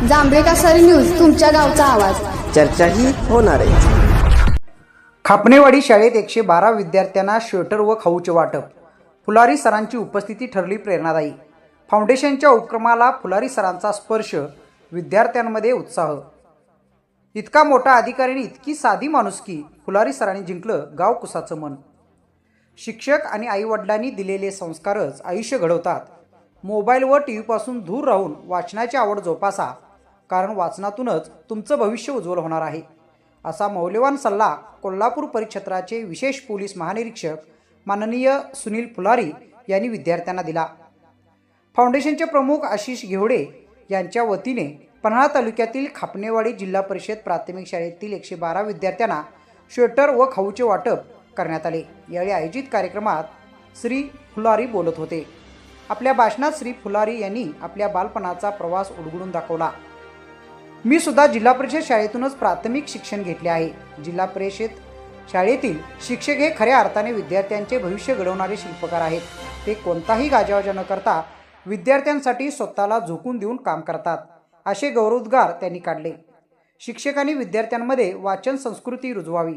जांभेका सरी न्यूज, तुमच्या गावचा आवाज. चर्चाही होणार आहे. खापनेवाडी शाळेत 112 विद्यार्थ्यांना स्वेटर व खाऊचे वाटप. फुलारी सरांची उपस्थिती ठरली प्रेरणादायी. फाउंडेशनच्या उपक्रमाला फुलारी सरांचा स्पर्श, विद्यार्थ्यांमध्ये उत्साह. इतका मोठा अधिकारी आणि इतकी साधी माणुसकी, फुलारी सरांनी जिंकलं गावकुसाचं मन. शिक्षक आणि आईवडिलांनी दिलेले संस्कारच आयुष्य घडवतात. मोबाईल व टी व्हीपासून दूर राहून वाचनाची आवड जोपासा, कारण वाचनातूनच तुमचं भविष्य उज्ज्वल होणार आहे, असा मौल्यवान सल्ला कोल्हापूर परिक्षेत्राचे विशेष पोलीस महानिरीक्षक माननीय सुनील फुलारी यांनी विद्यार्थ्यांना दिला. फाउंडेशनचे प्रमुख आशिष घेवडे यांच्या वतीने पन्हाळा तालुक्यातील खापनेवाडी जिल्हा परिषद प्राथमिक शाळेतील 112 विद्यार्थ्यांना स्वेटर व खाऊचे वाटप करण्यात आले. यावेळी आयोजित कार्यक्रमात श्री फुलारी बोलत होते. आपल्या भाषणात श्री फुलारी यांनी आपल्या बालपणाचा प्रवास उलगडून दाखवला. मी सुद्धा जिल्हा परिषद शाळेतूनच प्राथमिक शिक्षण घेतले आहे. जिल्हा परिषद शाळेतील शिक्षक हे खऱ्या अर्थाने विद्यार्थ्यांचे भविष्य घडवणारे शिल्पकार आहेत. ते कोणताही गाजावाजा न करता विद्यार्थ्यांसाठी स्वतःला झोकून देऊन काम करतात, असे गौरवोद्गार त्यांनी काढले. शिक्षकांनी विद्यार्थ्यांमध्ये वाचन संस्कृती रुजवावी,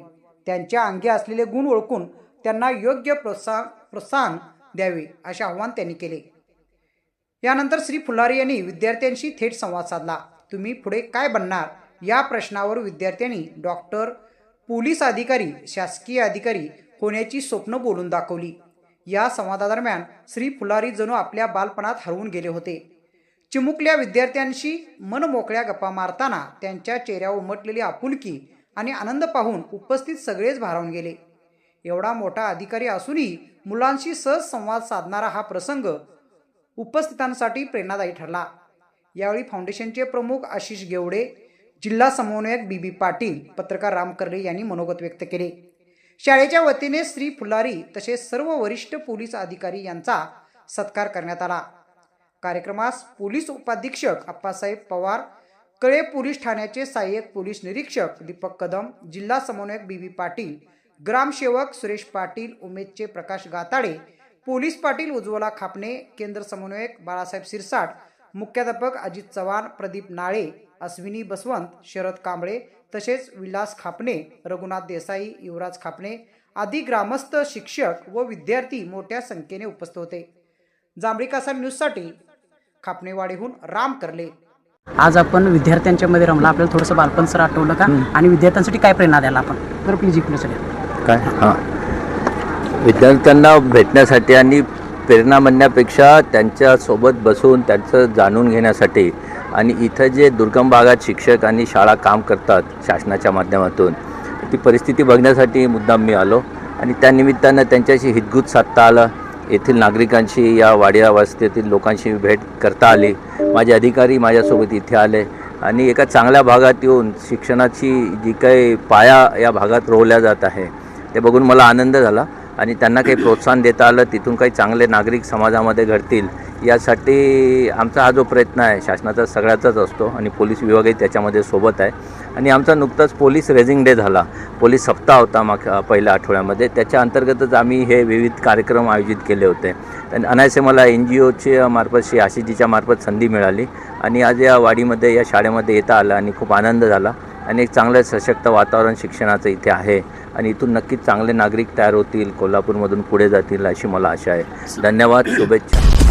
त्यांच्या अंगी असलेले गुण ओळखून त्यांना योग्य प्रोत्साहन द्यावे, असे आवाहन त्यांनी केले. यानंतर श्री फुलारी यांनी विद्यार्थ्यांशी थेट संवाद साधला. तुम्ही पुढे काय बनणार या प्रश्नावर विद्यार्थ्यांनी डॉक्टर, पोलीस अधिकारी, शासकीय अधिकारी होण्याची स्वप्न बोलून दाखवली. या संवादादरम्यान श्री फुलारी जणू आपल्या बालपणात हरवून गेले होते. चिमुकल्या विद्यार्थ्यांशी मनमोकळ्या गप्पा मारताना त्यांच्या चेहऱ्यावर उमटलेली आपुलकी आणि आनंद पाहून उपस्थित सगळेच भारावून गेले. एवढा मोठा अधिकारी असूनही मुलांशी सहज संवाद साधणारा हा प्रसंग उपस्थितांसाठी प्रेरणादायी ठरला. यावेळी फाउंडेशनचे प्रमुख आशिष घेवडे, जिल्हा समन्वयक बी पाटील, पत्रकार राम कर्ले यांनी मनोगत व्यक्त केले. शाळेच्या वतीने श्री फुलारी तसेच सर्व वरिष्ठ पोलीस अधिकारी यांचा सत्कार करण्यात आला. कार्यक्रमास पोलीस उपाधीक्षक अप्पासाहेब पवार, कळे पोलीस ठाण्याचे सहाय्यक पोलीस निरीक्षक दीपक कदम, जिल्हा समन्वयक बी पाटील, ग्रामसेवक सुरेश पाटील, उमेदचे प्रकाश गाताडे, पोलीस पाटील उज्ज्वला खापणे, केंद्र समन्वयक बाळासाहेब सिरसाट, मुख्याध्यापक अजित चव्हाण, प्रदीप नाळे, अश्विनी बसवंत, शरद कांबळे तसेच विलास खापणे, रघुनाथ देसाई, युवराज खापणे आदी ग्रामस्थ, शिक्षक व विद्यार्थी मोठ्या संख्येने उपस्थित होते. जांभेका सरी न्यूजसाठी खापनेवाडीहून राम कर्ले. आज आपण विद्यार्थ्यांच्या मध्ये रमला. आपल्याला थोडंसं बालपण सर आठवलं का? आणि विद्यार्थ्यांसाठी काय प्रेरणा द्यायला आपण तर प्लीज इकडे काय? हां, विद्यार्थ्यांना भेटण्यासाठी आणि प्रेरणा म्हणण्यापेक्षा त्यांच्यासोबत बसून त्यांचं जाणून घेण्यासाठी आणि इथं जे दुर्गम भागात शिक्षक आणि शाळा काम करतात शासनाच्या माध्यमातून, ती परिस्थिती बघण्यासाठी मुद्दाम मी आलो आणि त्यानिमित्तानं त्यांच्याशी हितगुज साधता आलं. येथील नागरिकांशी, या वाडिया वस्तीतील लोकांशी भेट करता आली. माझे अधिकारी माझ्यासोबत इथे आले आणि एका चांगल्या भागात येऊन शिक्षणाची जी काही पाया या भागात रोवल्या जात आहे ते बघून मला आनंद झाला आणि त्यांना काही प्रोत्साहन देता आलं. तिथून काही चांगले नागरिक समाजामध्ये घडतील यासाठी आमचा हा जो प्रयत्न आहे शासनाचा सगळ्याचाच असतो आणि पोलीस विभागही त्याच्यामध्ये सोबत आहे. आणि आमचा नुकताच पोलीस रेझिंग डे झाला, पोलीस सप्ताह होता पहिल्या आठवड्यामध्ये, त्याच्या अंतर्गतच आम्ही हे विविध कार्यक्रम आयोजित केले होते. आणि अनायसे मला NGOच्या मार्फत श्री आशिषजीच्या मार्फत संधी मिळाली आणि आज या वाडीमध्ये या शाळेमध्ये येता आलं आणि खूप आनंद झाला. आणि एक चांगलं सशक्त वातावरण शिक्षणाचं इथे आहे आणि इथून नक्कीच चांगले नागरिक तयार होतील, कोल्हापूरमधून पुढे जातील अशी मला आशा आहे. धन्यवाद, शुभेच्छा.